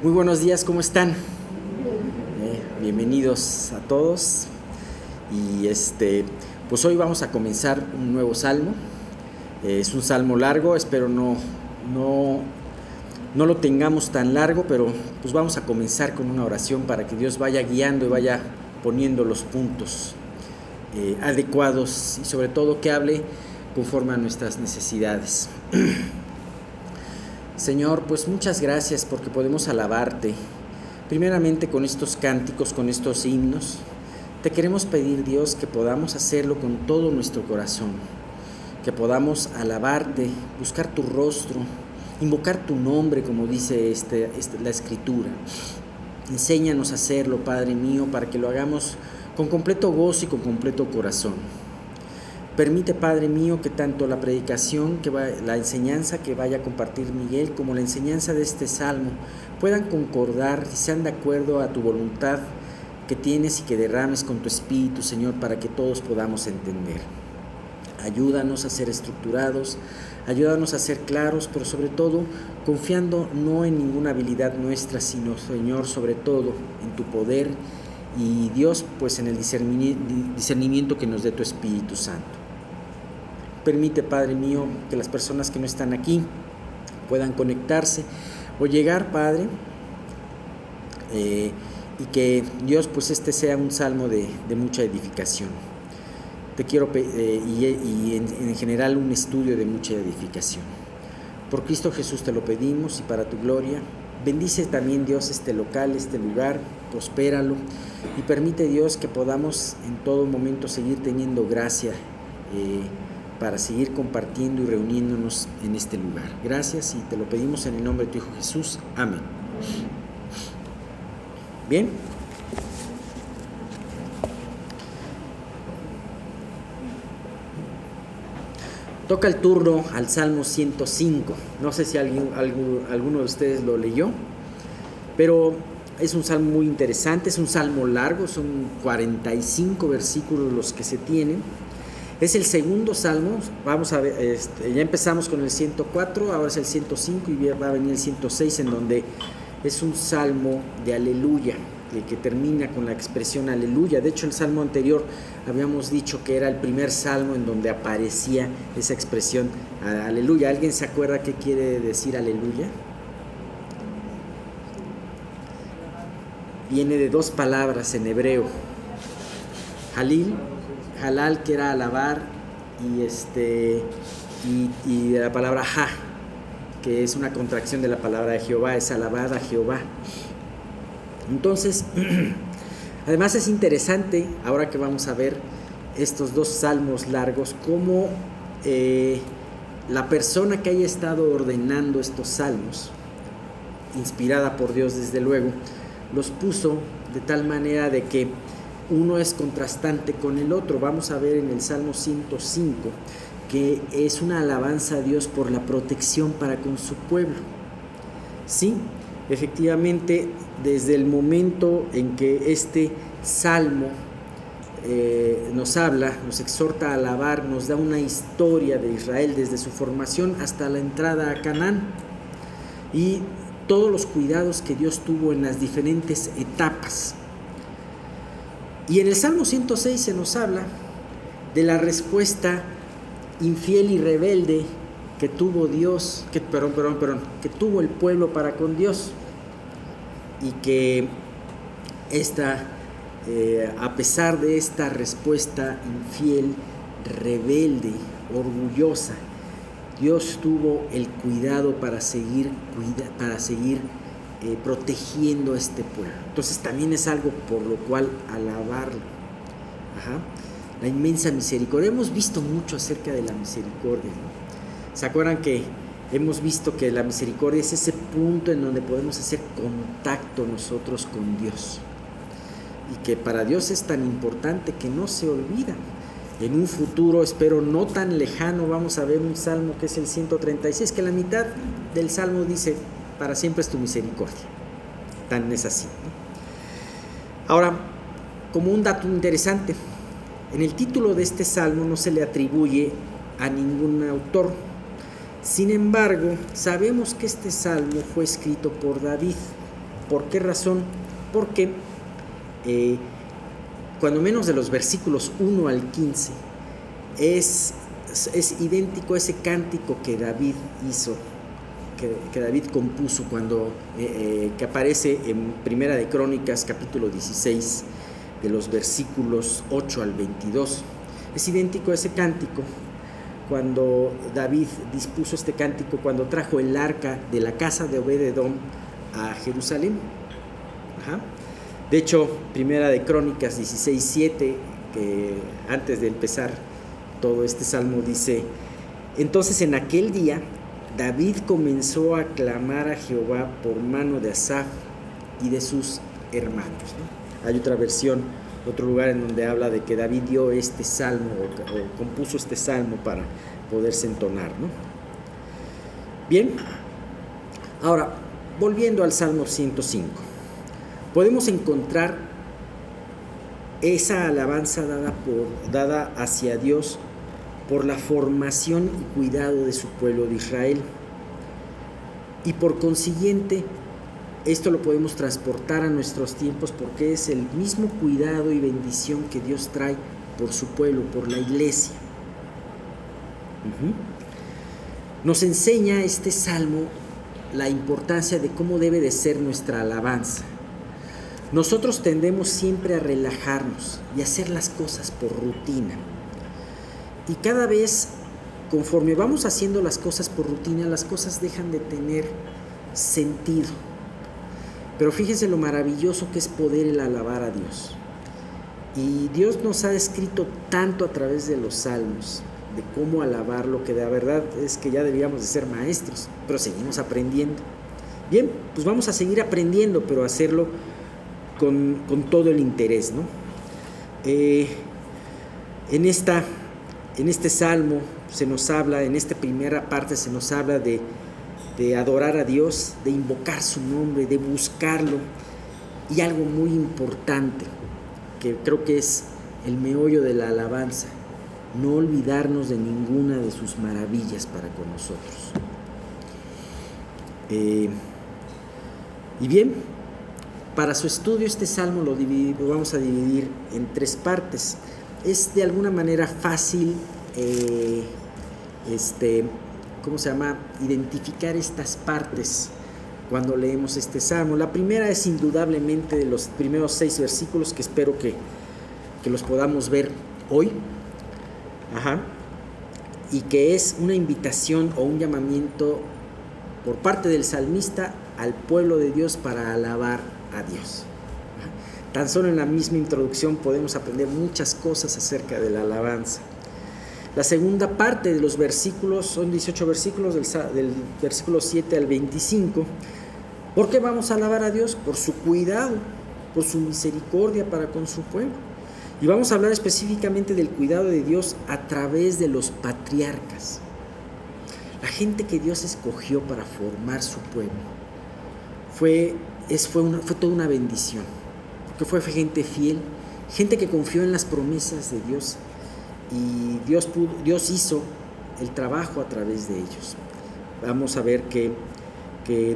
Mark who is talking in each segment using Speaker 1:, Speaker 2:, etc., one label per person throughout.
Speaker 1: Muy buenos días, ¿cómo están? Bienvenidos a todos. Y pues hoy vamos a comenzar un nuevo salmo. Es un salmo largo, espero no lo tengamos tan largo, pero pues vamos a comenzar con una oración para que Dios vaya guiando y vaya poniendo los puntos adecuados y sobre todo que hable conforme a nuestras necesidades. Señor, pues muchas gracias porque podemos alabarte, primeramente con estos cánticos, con estos himnos. Te queremos pedir, Dios, que podamos hacerlo con todo nuestro corazón, que podamos alabarte, buscar tu rostro, invocar tu nombre, como dice la Escritura. Enséñanos a hacerlo, Padre mío, para que lo hagamos con completo gozo y con completo corazón. Permite, Padre mío, que tanto la predicación, la enseñanza que vaya a compartir Miguel, como la enseñanza de este salmo, puedan concordar y sean de acuerdo a tu voluntad que tienes y que derrames con tu Espíritu, Señor, para que todos podamos entender. Ayúdanos a ser estructurados, ayúdanos a ser claros, pero sobre todo confiando no en ninguna habilidad nuestra, sino, Señor, sobre todo en tu poder y Dios, pues en el discernimiento que nos dé tu Espíritu Santo. Permite, Padre mío, que las personas que no están aquí puedan conectarse o llegar, Padre, y que Dios, pues sea un salmo de mucha edificación. Te quiero y en general un estudio de mucha edificación. Por Cristo Jesús te lo pedimos y para tu gloria. Bendice también, Dios, este local, este lugar, prospéralo y permite, Dios, que podamos en todo momento seguir teniendo gracia para seguir compartiendo y reuniéndonos en este lugar. Gracias y te lo pedimos en el nombre de tu Hijo Jesús. Amén. Bien. Toca el turno al Salmo 105. No sé si alguno de ustedes lo leyó, pero es un salmo muy interesante, es un salmo largo, son 45 versículos los que se tienen. Es el segundo salmo, vamos a ver, ya empezamos con el 104, ahora es el 105 y va a venir el 106, en donde es un salmo de aleluya, que termina con la expresión aleluya. De hecho, el salmo anterior habíamos dicho que era el primer salmo en donde aparecía esa expresión aleluya. ¿Alguien se acuerda qué quiere decir aleluya? Viene de dos palabras en hebreo, halal, que era alabar, y la palabra ha, que es una contracción de la palabra de Jehová, es alabar a Jehová. Entonces, además es interesante, ahora que vamos a ver estos dos salmos largos, cómo la persona que haya estado ordenando estos salmos, inspirada por Dios desde luego, los puso de tal manera de que uno es contrastante con el otro. Vamos a ver en el Salmo 105 que es una alabanza a Dios por la protección para con su pueblo. Sí, efectivamente, desde el momento en que este salmo nos habla, nos exhorta a alabar, nos da una historia de Israel desde su formación hasta la entrada a Canaán y todos los cuidados que Dios tuvo en las diferentes etapas. Y en el Salmo 106 se nos habla de la respuesta infiel y rebelde que tuvo que tuvo el pueblo para con Dios, y que a pesar de esta respuesta infiel, rebelde, orgullosa, Dios tuvo el cuidado para seguir protegiendo a este pueblo. Entonces también es algo por lo cual alabarlo. La inmensa misericordia. Hemos visto mucho acerca de la misericordia, ¿no? ¿Se acuerdan que hemos visto que la misericordia es ese punto en donde podemos hacer contacto nosotros con Dios? Y que para Dios es tan importante que no se olvida. En un futuro, espero no tan lejano, vamos a ver un salmo que es el 136, que la mitad del salmo dice: para siempre es tu misericordia. Tan es así, ¿no? Ahora, como un dato interesante, en el título de este salmo no se le atribuye a ningún autor. Sin embargo, sabemos que este salmo fue escrito por David. ¿Por qué razón? Porque cuando menos de los versículos 1 al 15 es idéntico a ese cántico que David hizo, que David compuso cuando que aparece en Primera de Crónicas capítulo 16 de los versículos 8 al 22. Es idéntico a ese cántico cuando David dispuso este cántico cuando trajo el arca de la casa de Obed-Edom a Jerusalén. Ajá. De hecho, Primera de Crónicas 16:7, que antes de empezar todo este salmo dice: entonces en aquel día David comenzó a clamar a Jehová por mano de Asaf y de sus hermanos, ¿no? Hay otra versión, otro lugar en donde habla de que David dio este salmo o compuso este salmo para poderse entonar, ¿no? Bien, ahora, volviendo al Salmo 105, podemos encontrar esa alabanza dada hacia Dios por la formación y cuidado de su pueblo de Israel. Y por consiguiente, esto lo podemos transportar a nuestros tiempos porque es el mismo cuidado y bendición que Dios trae por su pueblo, por la iglesia. Nos enseña este salmo la importancia de cómo debe de ser nuestra alabanza. Nosotros tendemos siempre a relajarnos y a hacer las cosas por rutina. Y cada vez, conforme vamos haciendo las cosas por rutina, las cosas dejan de tener sentido. Pero fíjense lo maravilloso que es poder el alabar a Dios. Y Dios nos ha escrito tanto a través de los salmos, de cómo alabarlo, que de la verdad es que ya deberíamos de ser maestros, pero seguimos aprendiendo. Bien, pues vamos a seguir aprendiendo, pero hacerlo con todo el interés, ¿no? En este salmo se nos habla, en esta primera parte se nos habla de adorar a Dios, de invocar su nombre, de buscarlo, y algo muy importante, que creo que es el meollo de la alabanza: no olvidarnos de ninguna de sus maravillas para con nosotros. Y bien, para su estudio este salmo lo vamos a dividir en 3 partes. Es de alguna manera fácil identificar estas partes cuando leemos este salmo. La primera es indudablemente de los primeros 6 versículos, que espero que los podamos ver hoy. Y que es una invitación o un llamamiento por parte del salmista al pueblo de Dios para alabar a Dios. Tan solo en la misma introducción podemos aprender muchas cosas acerca de la alabanza. La segunda parte de los versículos, son 18 versículos, del versículo 7 al 25. ¿Por qué vamos a alabar a Dios? Por su cuidado, por su misericordia para con su pueblo. Y vamos a hablar específicamente del cuidado de Dios a través de los patriarcas. La gente que Dios escogió para formar su pueblo fue toda una bendición, porque fue gente fiel, gente que confió en las promesas de Dios, y Dios hizo el trabajo a través de ellos. Vamos a ver que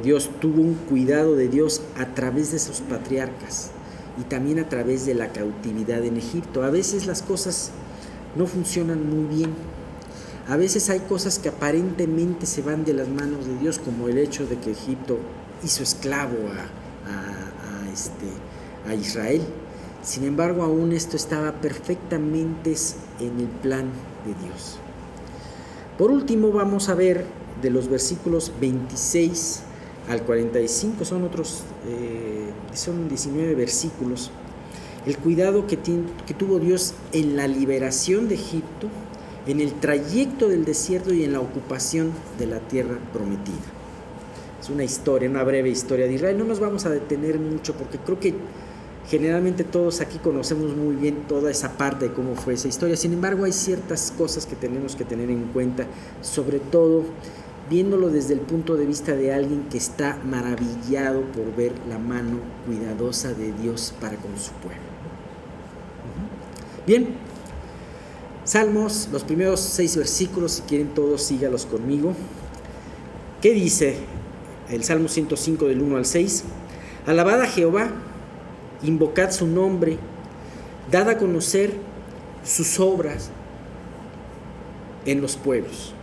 Speaker 1: Dios tuvo un cuidado de Dios a través de esos patriarcas y también a través de la cautividad en Egipto. A veces las cosas no funcionan muy bien. A veces hay cosas que aparentemente se van de las manos de Dios, como el hecho de que Egipto hizo esclavo a Israel. Sin embargo, aún esto estaba perfectamente en el plan de Dios. Por último, vamos a ver de los versículos 26 al 45, son 19 versículos, el cuidado que tuvo Dios en la liberación de Egipto, en el trayecto del desierto y en la ocupación de la tierra prometida. Es una historia, una breve historia de Israel. No nos vamos a detener mucho porque creo que generalmente todos aquí conocemos muy bien toda esa parte de cómo fue esa historia. Sin embargo, hay ciertas cosas que tenemos que tener en cuenta, sobre todo viéndolo desde el punto de vista de alguien que está maravillado por ver la mano cuidadosa de Dios para con su pueblo. Bien, Salmos, los primeros 6 versículos, si quieren todos sígalos conmigo. ¿Qué dice el Salmo 105 del 1 al 6? Alabad a Jehová, invocad su nombre, dad a conocer sus obras en los pueblos.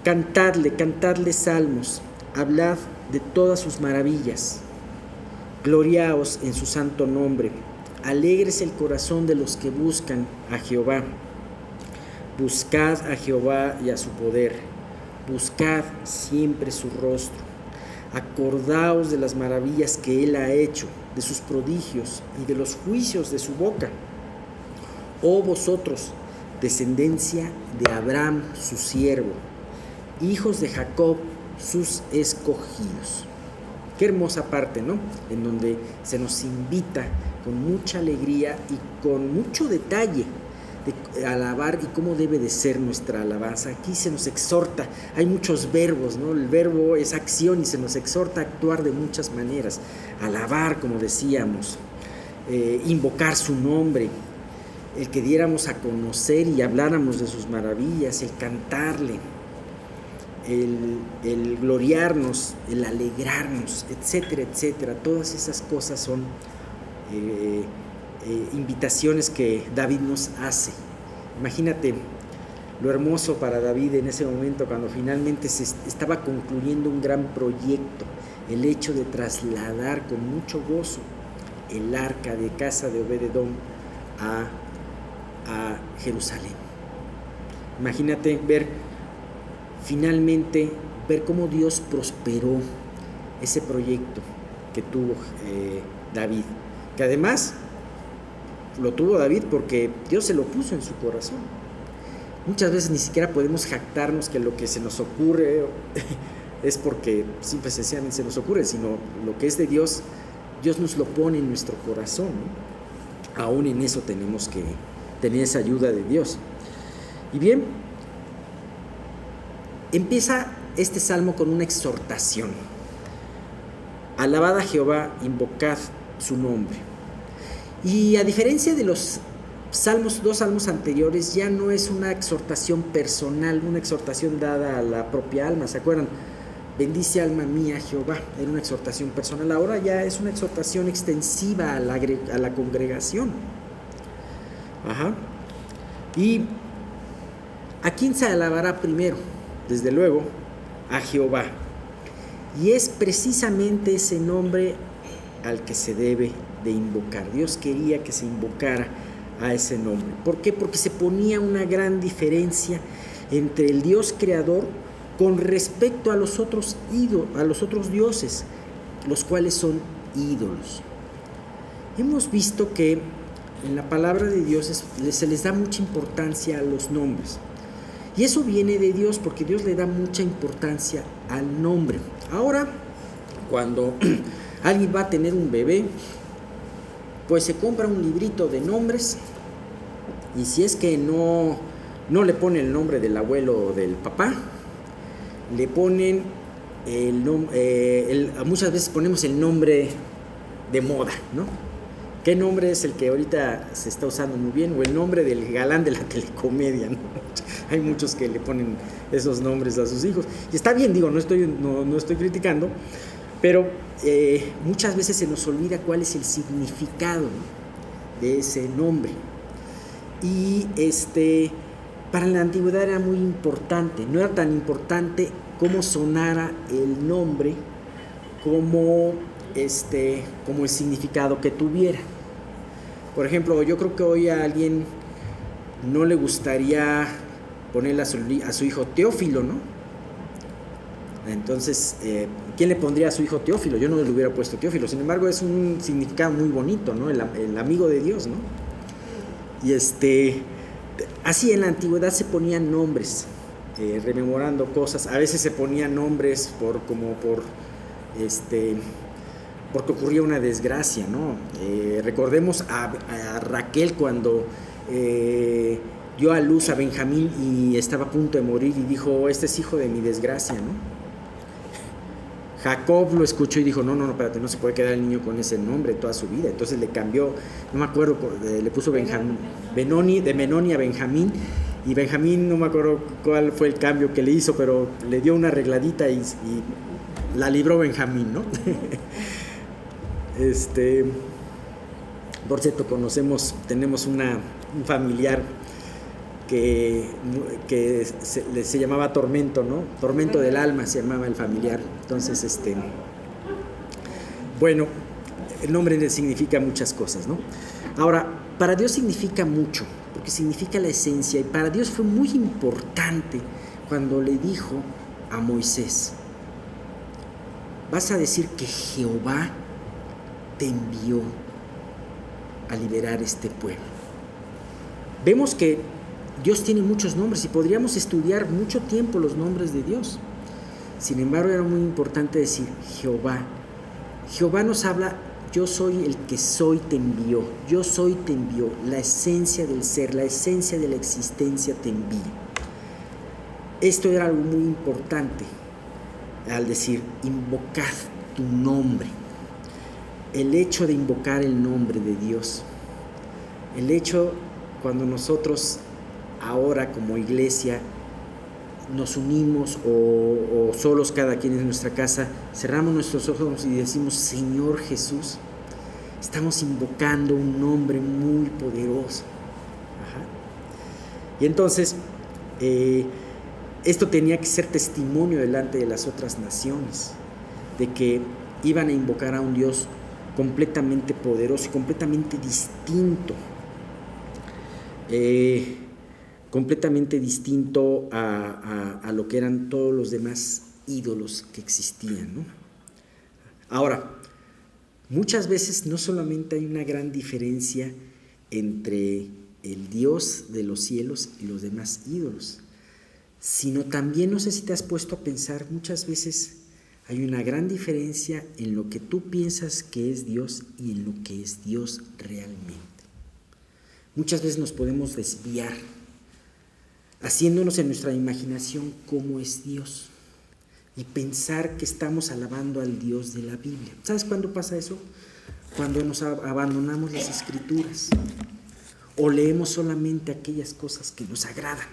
Speaker 1: Cantadle salmos, hablad de todas sus maravillas. Gloriaos en su santo nombre. Alégrese el corazón de los que buscan a Jehová. Buscad a Jehová y a su poder. Buscad siempre su rostro. Acordaos de las maravillas que él ha hecho, de sus prodigios y de los juicios de su boca. Oh vosotros, descendencia de Abraham, su siervo, hijos de Jacob, sus escogidos. Qué hermosa parte, ¿no? En donde se nos invita con mucha alegría y con mucho detalle de alabar y cómo debe de ser nuestra alabanza. Aquí se nos exhorta, hay muchos verbos, ¿no? El verbo es acción y se nos exhorta a actuar de muchas maneras. Alabar, como decíamos, invocar su nombre, el que diéramos a conocer y habláramos de sus maravillas, el cantarle, el gloriarnos, el alegrarnos, etcétera, etcétera. Todas esas cosas son invitaciones que David nos hace. Imagínate lo hermoso para David en ese momento, cuando finalmente se estaba concluyendo un gran proyecto, el hecho de trasladar con mucho gozo el arca de casa de Obed-edom a Jerusalén. Imagínate finalmente ver cómo Dios prosperó ese proyecto que tuvo David, que además lo tuvo David porque Dios se lo puso en su corazón. Muchas veces ni siquiera podemos jactarnos que lo que se nos ocurre es porque simple y sencillamente se nos ocurre, sino lo que es de Dios, Dios nos lo pone en nuestro corazón, ¿no? Aún en eso tenemos que tener esa ayuda de Dios. Y bien, empieza este salmo con una exhortación. Alabad a Jehová, invocad su nombre. Y a diferencia de los dos salmos anteriores, ya no es una exhortación personal, una exhortación dada a la propia alma. ¿Se acuerdan? Bendice alma mía Jehová, era una exhortación personal. Ahora ya es una exhortación extensiva a la congregación. ¿Y a quién se alabará primero? Desde luego, a Jehová. Y es precisamente ese nombre al que se debe de invocar. Dios quería que se invocara a ese nombre. ¿Por qué? Porque se ponía una gran diferencia entre el Dios creador con respecto a los otros dioses, los cuales son ídolos. Hemos visto que en la palabra de Dios se les da mucha importancia a los nombres. Y eso viene de Dios, porque Dios le da mucha importancia al nombre. Ahora, cuando alguien va a tener un bebé, pues se compra un librito de nombres, y si es que no le pone el nombre del abuelo o del papá, le ponen muchas veces ponemos el nombre de moda, ¿no? ¿Qué nombre es el que ahorita se está usando muy bien? O el nombre del galán de la telecomedia, ¿no? Hay muchos que le ponen esos nombres a sus hijos. Y está bien, digo, no estoy criticando, pero muchas veces se nos olvida cuál es el significado, ¿no?, de ese nombre. Y para la antigüedad era muy importante. No era tan importante cómo sonara el nombre como el significado que tuviera. Por ejemplo, yo creo que hoy a alguien no le gustaría ponerle a su hijo Teófilo, ¿no? Entonces, ¿quién le pondría a su hijo Teófilo? Yo no le hubiera puesto Teófilo. Sin embargo, es un significado muy bonito, ¿no? El amigo de Dios, ¿no? Y así en la antigüedad se ponían nombres, rememorando cosas. A veces se ponían nombres porque ocurría una desgracia, ¿no? Recordemos a Raquel cuando dio a luz a Benjamín y estaba a punto de morir y dijo, este es hijo de mi desgracia, ¿no? Jacob lo escuchó y dijo, no, espérate, no se puede quedar el niño con ese nombre toda su vida. Entonces le cambió, no me acuerdo, le puso Benoni, de Menoni a Benjamín, y Benjamín no me acuerdo cuál fue el cambio que le hizo, pero le dio una arregladita y la libró Benjamín, ¿no? Por cierto, tenemos un familiar que se llamaba Tormento, ¿no? Tormento del alma se llamaba el familiar. Entonces, bueno, el nombre significa muchas cosas, ¿no? Ahora, para Dios significa mucho, porque significa la esencia, y para Dios fue muy importante cuando le dijo a Moisés: vas a decir que Jehová te envió a liberar este pueblo. Vemos que Dios tiene muchos nombres y podríamos estudiar mucho tiempo los nombres de Dios. Sin embargo, era muy importante decir Jehová. Jehová nos habla: yo soy el que soy, te envió. Yo soy, te envió. La esencia del ser, la esencia de la existencia te envía. Esto era algo muy importante al decir: invocad tu nombre. El hecho de invocar el nombre de Dios, el hecho cuando nosotros ahora como iglesia nos unimos o solos cada quien en nuestra casa, cerramos nuestros ojos y decimos: Señor Jesús, estamos invocando un nombre muy poderoso. Ajá. Y entonces esto tenía que ser testimonio delante de las otras naciones, de que iban a invocar a un Dios completamente poderoso y completamente distinto. Completamente distinto a lo que eran todos los demás ídolos que existían, ¿no? Ahora, muchas veces no solamente hay una gran diferencia entre el Dios de los cielos y los demás ídolos, sino también, no sé si te has puesto a pensar, muchas veces hay una gran diferencia en lo que tú piensas que es Dios y en lo que es Dios realmente. Muchas veces nos podemos desviar, haciéndonos en nuestra imaginación cómo es Dios y pensar que estamos alabando al Dios de la Biblia. ¿Sabes cuándo pasa eso? Cuando nos abandonamos las Escrituras o leemos solamente aquellas cosas que nos agradan.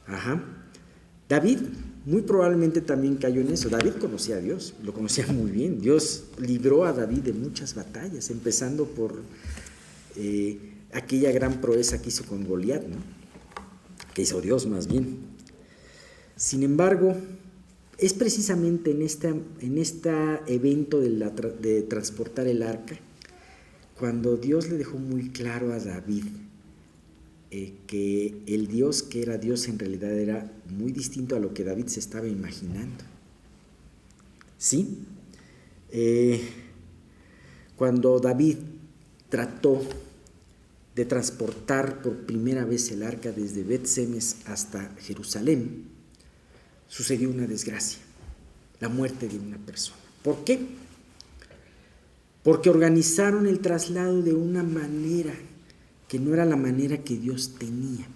Speaker 1: Ajá. David muy probablemente también cayó en eso. David conocía a Dios, lo conocía muy bien. Dios libró a David de muchas batallas, empezando por aquella gran proeza que hizo con Goliat, ¿no? Que hizo Dios más bien. Sin embargo, es precisamente en este evento de transportar el arca cuando Dios le dejó muy claro a David que el Dios que era Dios en realidad era muy distinto a lo que David se estaba imaginando. ¿Sí? Cuando David trató de transportar por primera vez el arca desde Bet-Semes hasta Jerusalén, sucedió una desgracia, la muerte de una persona. ¿Por qué? Porque organizaron el traslado de una manera que no era la manera que Dios tenía.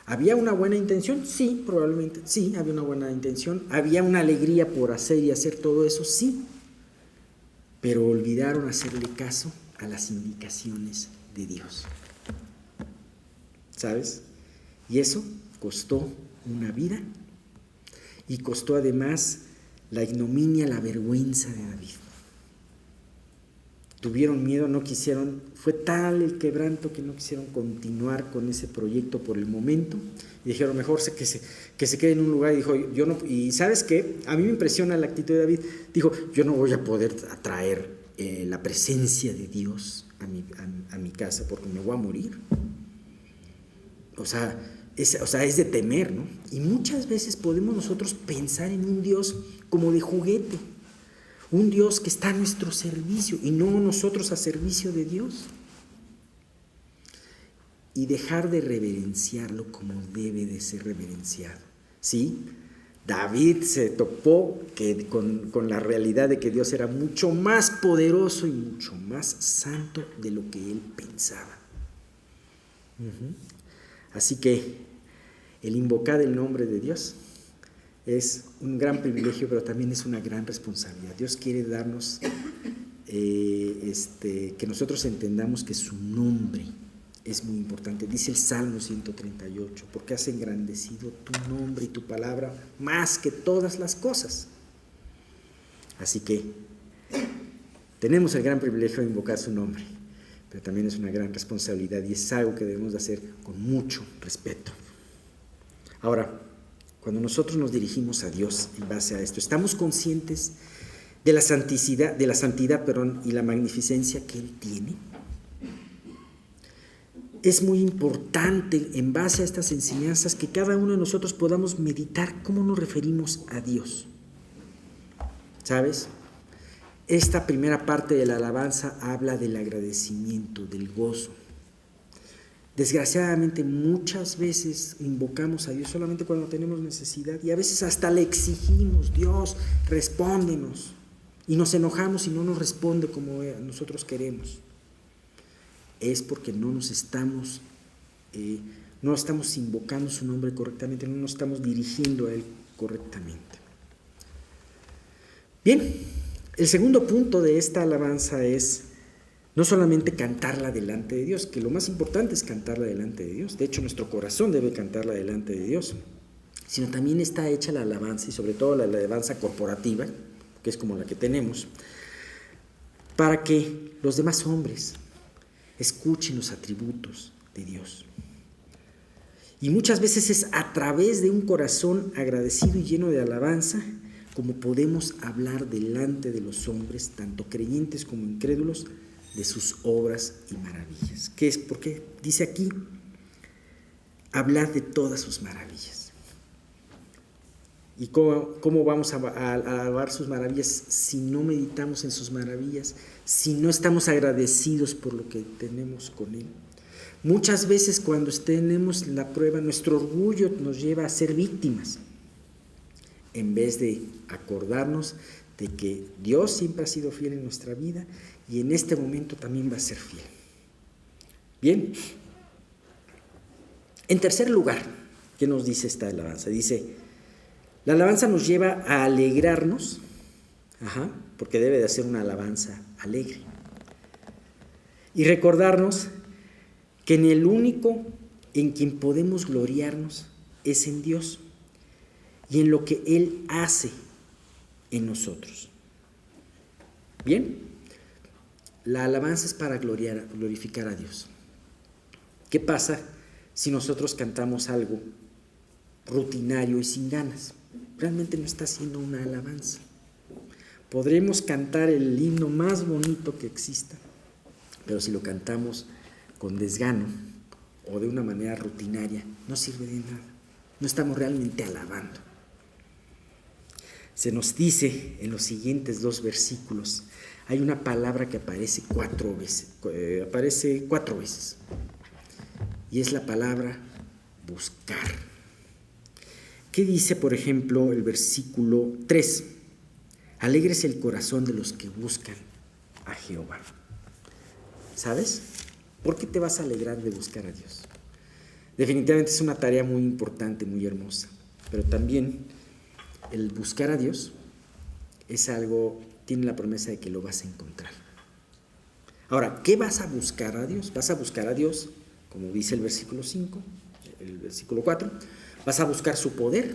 Speaker 1: ¿Había una buena intención? Sí, probablemente, sí, había una buena intención. ¿Había una alegría por hacer y hacer todo eso? Sí. Pero olvidaron hacerle caso a las indicaciones de Dios. ¿Sabes? Y eso costó una vida y costó además la ignominia, la vergüenza de David. Tuvieron miedo, no quisieron, fue tal el quebranto que no quisieron continuar con ese proyecto por el momento y dijeron mejor que se quede en un lugar. Y dijo, yo no, y ¿sabes qué? A mí me impresiona la actitud de David. Dijo, yo no voy a poder atraer la presencia de Dios a mi casa porque me voy a morir. O sea, es de temer, ¿no? Y muchas veces podemos nosotros pensar en un Dios como de juguete, un Dios que está a nuestro servicio y no nosotros a servicio de Dios. Y dejar de reverenciarlo como debe de ser reverenciado. ¿Sí? David se topó con la realidad de que Dios era mucho más poderoso y mucho más santo de lo que él pensaba. Así que el invocar el nombre de Dios es un gran privilegio, pero también es una gran responsabilidad. Dios quiere darnos que nosotros entendamos que su nombre es muy importante. Dice el Salmo 138, porque has engrandecido tu nombre y tu palabra más que todas las cosas. Así que Tenemos el gran privilegio de invocar su nombre, pero también es una gran responsabilidad y es algo que debemos de hacer con mucho respeto. Ahora, cuando nosotros nos dirigimos a Dios en base a esto, estamos conscientes de la santidad, y la magnificencia que Él tiene. Es muy importante, en base a estas enseñanzas, que cada uno de nosotros podamos meditar cómo nos referimos a Dios. ¿Sabes? Esta primera parte de la alabanza habla del agradecimiento, del gozo. Desgraciadamente, muchas veces invocamos a Dios solamente cuando tenemos necesidad y a veces hasta le exigimos: Dios, respóndenos. Y nos enojamos y no nos responde como nosotros queremos. Es porque no estamos invocando su nombre correctamente, no nos estamos dirigiendo a Él correctamente. Bien, el segundo punto de esta alabanza es no solamente cantarla delante de Dios, que lo más importante es cantarla delante de Dios, de hecho nuestro corazón debe cantarla delante de Dios, sino también está hecha la alabanza, y sobre todo la alabanza corporativa, que es como la que tenemos, para que los demás hombres escuchen los atributos de Dios. Y muchas veces es a través de un corazón agradecido y lleno de alabanza como podemos hablar delante de los hombres, tanto creyentes como incrédulos, de sus obras y maravillas. ¿Qué es? Porque dice aquí, hablar de todas sus maravillas. ¿Y cómo vamos a alabar sus maravillas si no meditamos en sus maravillas, si no estamos agradecidos por lo que tenemos con Él? Muchas veces cuando tenemos la prueba, nuestro orgullo nos lleva a ser víctimas, en vez de acordarnos de que Dios siempre ha sido fiel en nuestra vida y en este momento también va a ser fiel. Bien. En tercer lugar, ¿qué nos dice esta alabanza? Dice: la alabanza nos lleva a alegrarnos, porque debe de ser una alabanza alegre. Y recordarnos que en el único en quien podemos gloriarnos es en Dios y en lo que Él hace en nosotros. Bien, la alabanza es para glorificar a Dios. ¿Qué pasa si nosotros cantamos algo rutinario y sin ganas? Realmente no está siendo una alabanza. Podremos cantar el himno más bonito que exista, pero si lo cantamos con desgano o de una manera rutinaria, no sirve de nada. No estamos realmente alabando. Se nos dice en los siguientes 2 versículos, hay una palabra que aparece 4 veces, y es la palabra buscar. ¿Qué dice, por ejemplo, el versículo 3? Alégrese el corazón de los que buscan a Jehová. ¿Sabes? ¿Por qué te vas a alegrar de buscar a Dios? Definitivamente es una tarea muy importante, muy hermosa, pero también el buscar a Dios es algo, tiene la promesa de que lo vas a encontrar. Ahora, ¿qué vas a buscar a Dios? Vas a buscar a Dios, como dice el versículo 5, el versículo 4, vas a buscar su poder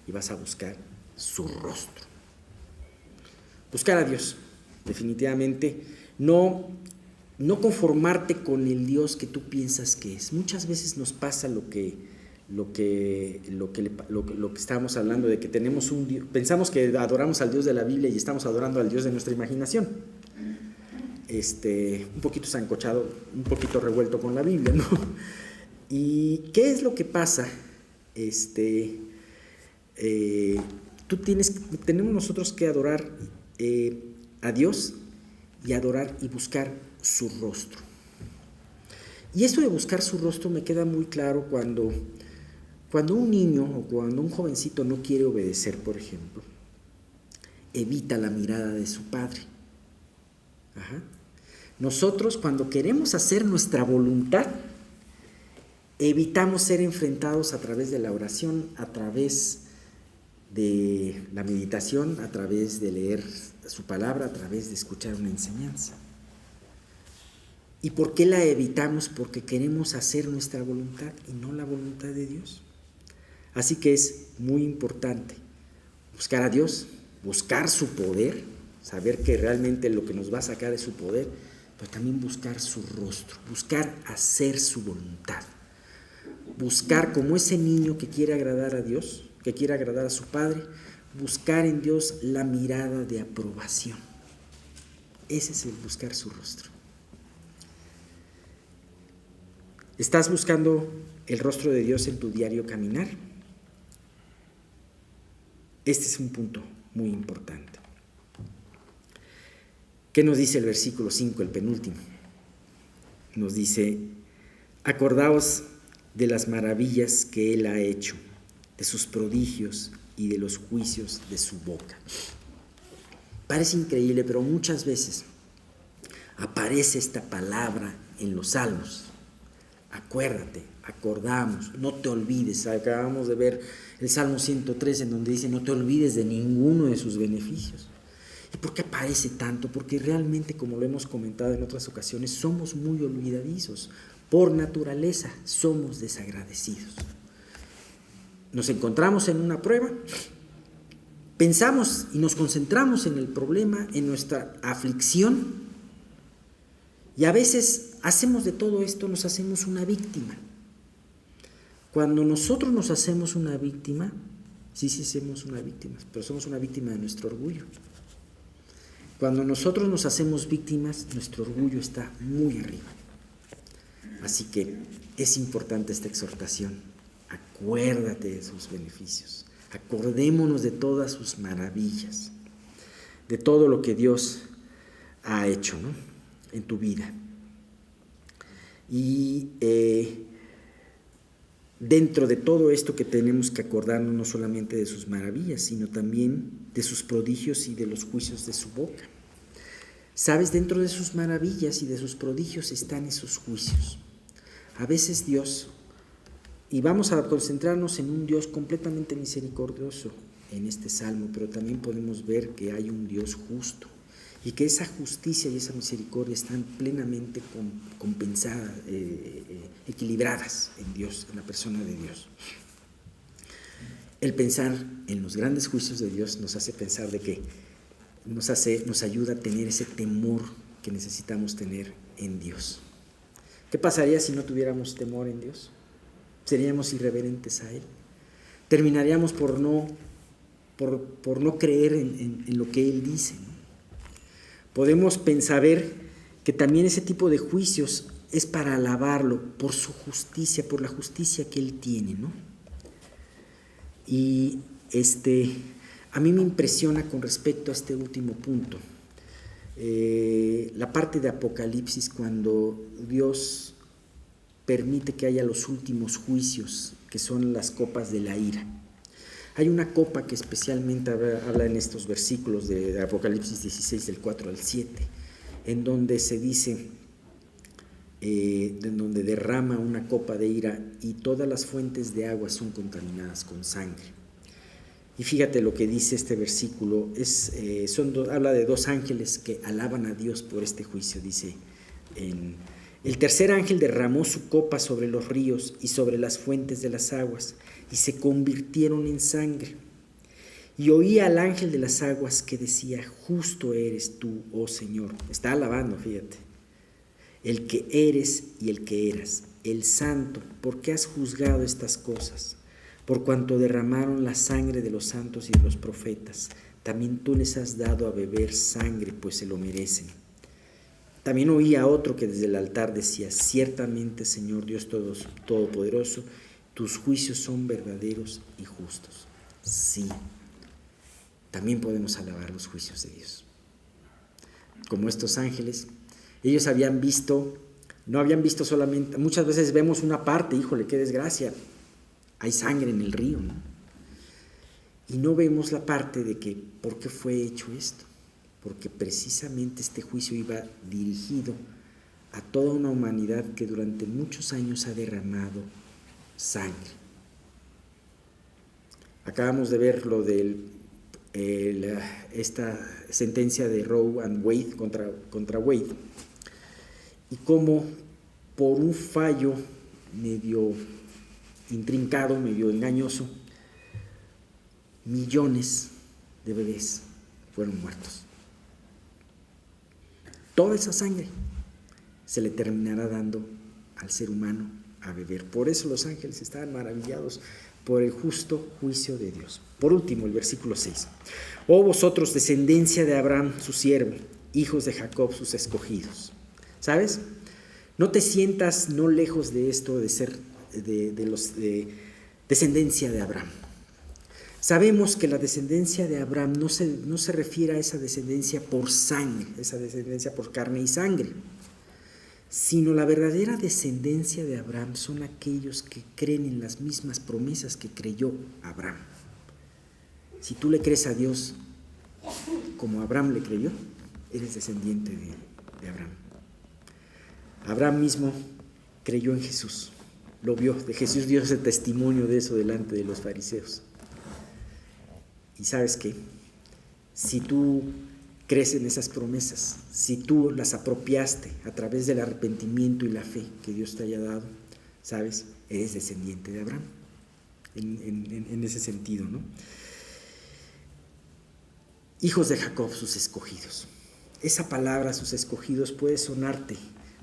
Speaker 1: y vas a buscar su rostro. Buscar a Dios, definitivamente, no conformarte con el Dios que tú piensas que es. Muchas veces nos pasa lo que estábamos hablando, de que tenemos un Dios, pensamos que adoramos al Dios de la Biblia y estamos adorando al Dios de nuestra imaginación. Un poquito sancochado, un poquito revuelto con la Biblia, ¿no? ¿Y qué es lo que pasa? Tenemos nosotros que adorar a Dios y adorar y buscar su rostro. Y esto de buscar su rostro me queda muy claro cuando un niño o cuando un jovencito no quiere obedecer, por ejemplo, evita la mirada de su padre. Nosotros, cuando queremos hacer nuestra voluntad, evitamos ser enfrentados a través de la oración, a través de la meditación, a través de leer su palabra, a través de escuchar una enseñanza. ¿Y por qué la evitamos? Porque queremos hacer nuestra voluntad y no la voluntad de Dios. Así que es muy importante buscar a Dios, buscar su poder, saber que realmente lo que nos va a sacar es su poder, pero también buscar su rostro, buscar hacer su voluntad, buscar como ese niño que quiere agradar a Dios, que quiere agradar a su Padre, buscar en Dios la mirada de aprobación. Ese es el buscar su rostro. ¿Estás buscando el rostro de Dios en tu diario caminar? Este es un punto muy importante. ¿Qué nos dice el versículo 5, el penúltimo? Nos dice: acordaos de las maravillas que Él ha hecho, de sus prodigios y de los juicios de su boca. Parece increíble, pero muchas veces aparece esta palabra en los salmos. Acuérdate, acordamos, no te olvides. Acabamos de ver el Salmo 103 en donde dice: no te olvides de ninguno de sus beneficios. ¿Y por qué aparece tanto? Porque realmente, como lo hemos comentado en otras ocasiones, somos muy olvidadizos. Por naturaleza somos desagradecidos. Nos encontramos en una prueba, pensamos y nos concentramos en el problema, en nuestra aflicción, y a veces hacemos de todo esto, nos hacemos una víctima. Cuando nosotros nos hacemos una víctima, sí somos una víctima, pero somos una víctima de nuestro orgullo. Cuando nosotros nos hacemos víctimas, nuestro orgullo está muy arriba. Así que es importante esta exhortación. Acuérdate de sus beneficios. Acordémonos de todas sus maravillas, de todo lo que Dios ha hecho, ¿no?, en tu vida. Y dentro de todo esto que tenemos que acordarnos no solamente de sus maravillas, sino también de sus prodigios y de los juicios de su boca. ¿Sabes? Dentro de sus maravillas y de sus prodigios están esos juicios. A veces Dios, y vamos a concentrarnos en un Dios completamente misericordioso en este salmo, pero también podemos ver que hay un Dios justo y que esa justicia y esa misericordia están plenamente compensadas, equilibradas en Dios, en la persona de Dios. El pensar en los grandes juicios de Dios nos hace pensar de que nos ayuda a tener ese temor que necesitamos tener en Dios. ¿Qué pasaría si no tuviéramos temor en Dios? ¿Seríamos irreverentes a Él? ¿Terminaríamos por no creer en lo que Él dice, ¿no? Podemos pensar que también ese tipo de juicios es para alabarlo por su justicia, por la justicia que Él tiene, ¿no? Y a mí me impresiona con respecto a este último punto, la parte de Apocalipsis, cuando Dios permite que haya los últimos juicios, que son las copas de la ira. Hay una copa que especialmente habla en estos versículos de Apocalipsis 16, del 4 al 7, en donde se dice, en donde derrama una copa de ira y todas las fuentes de agua son contaminadas con sangre. Y fíjate lo que dice este versículo, habla de dos ángeles que alaban a Dios por este juicio. Dice, el tercer ángel derramó su copa sobre los ríos y sobre las fuentes de las aguas, y se convirtieron en sangre. Y oí al ángel de las aguas que decía: justo eres tú, oh Señor. Está alabando, fíjate. El que eres y el que eras, el santo, porque has juzgado estas cosas. Por cuanto derramaron la sangre de los santos y de los profetas, también tú les has dado a beber sangre, pues se lo merecen. También oí a otro que desde el altar decía: ciertamente, Señor Dios Todopoderoso, tus juicios son verdaderos y justos. Sí, también podemos alabar los juicios de Dios. Como estos ángeles, ellos no habían visto solamente, muchas veces vemos una parte, híjole, qué desgracia, hay sangre en el río, ¿no? Y no vemos la parte de que, ¿por qué fue hecho esto? Porque precisamente este juicio iba dirigido a toda una humanidad que durante muchos años ha derramado sangre. Acabamos de ver lo de esta sentencia de Roe and Wade contra Wade, y cómo por un fallo medio intrincado, medio engañoso, millones de bebés fueron muertos. toda esa sangre se le terminará dando al ser humano a beber. Por eso los ángeles estaban maravillados por el justo juicio de Dios. Por último, el versículo 6. Oh vosotros, descendencia de Abraham, su siervo, hijos de Jacob, sus escogidos. ¿Sabes? No te sientas no lejos de esto de ser de descendencia de Abraham. Sabemos que la descendencia de Abraham no se refiere a esa descendencia por sangre, esa descendencia por carne y sangre, sino la verdadera descendencia de Abraham son aquellos que creen en las mismas promesas que creyó Abraham. Si tú le crees a Dios como Abraham le creyó, eres descendiente de Abraham. Abraham mismo creyó en Jesús, lo vio, de Jesús dio ese testimonio de eso delante de los fariseos. Y ¿sabes qué? Si tú crees en esas promesas, si tú las apropiaste a través del arrepentimiento y la fe que Dios te haya dado, ¿sabes? Eres descendiente de Abraham, en ese sentido, ¿no? Hijos de Jacob, sus escogidos. Esa palabra, sus escogidos, puede sonarte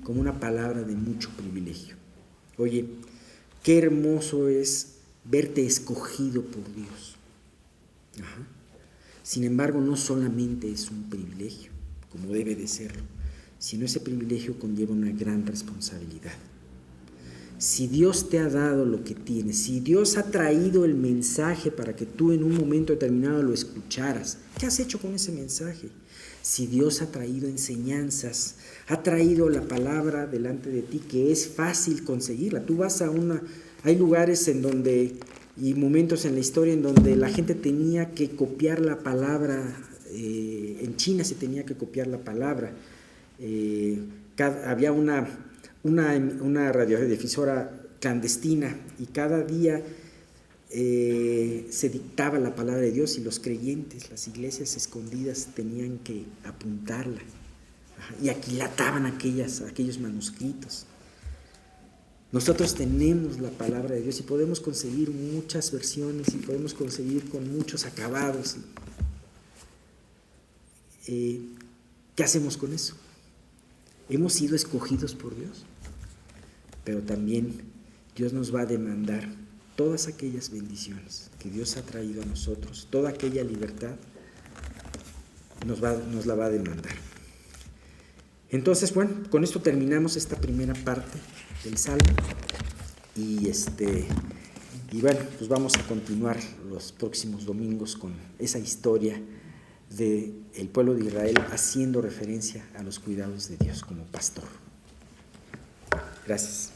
Speaker 1: como una palabra de mucho privilegio. Oye, qué hermoso es verte escogido por Dios. Ajá. Sin embargo, no solamente es un privilegio, como debe de serlo, sino ese privilegio conlleva una gran responsabilidad. Si Dios te ha dado lo que tienes, si Dios ha traído el mensaje para que tú en un momento determinado lo escucharas, ¿qué has hecho con ese mensaje? Si Dios ha traído enseñanzas, ha traído la palabra delante de ti, que es fácil conseguirla. Tú vas hay lugares en donde, y momentos en la historia en donde la gente tenía que copiar la palabra, en China se tenía que copiar la palabra, había una radiodifusora clandestina y cada día se dictaba la palabra de Dios y los creyentes, las iglesias escondidas tenían que apuntarla y aquilataban aquellos manuscritos. Nosotros tenemos la palabra de Dios y podemos conseguir muchas versiones y podemos conseguir con muchos acabados. ¿Qué hacemos con eso? Hemos sido escogidos por Dios, pero también Dios nos va a demandar todas aquellas bendiciones que Dios ha traído a nosotros, toda aquella libertad nos la va a demandar. Entonces, bueno, con esto terminamos esta primera parte del Salmo y bueno, pues vamos a continuar los próximos domingos con esa historia del pueblo de Israel haciendo referencia a los cuidados de Dios como pastor. Gracias.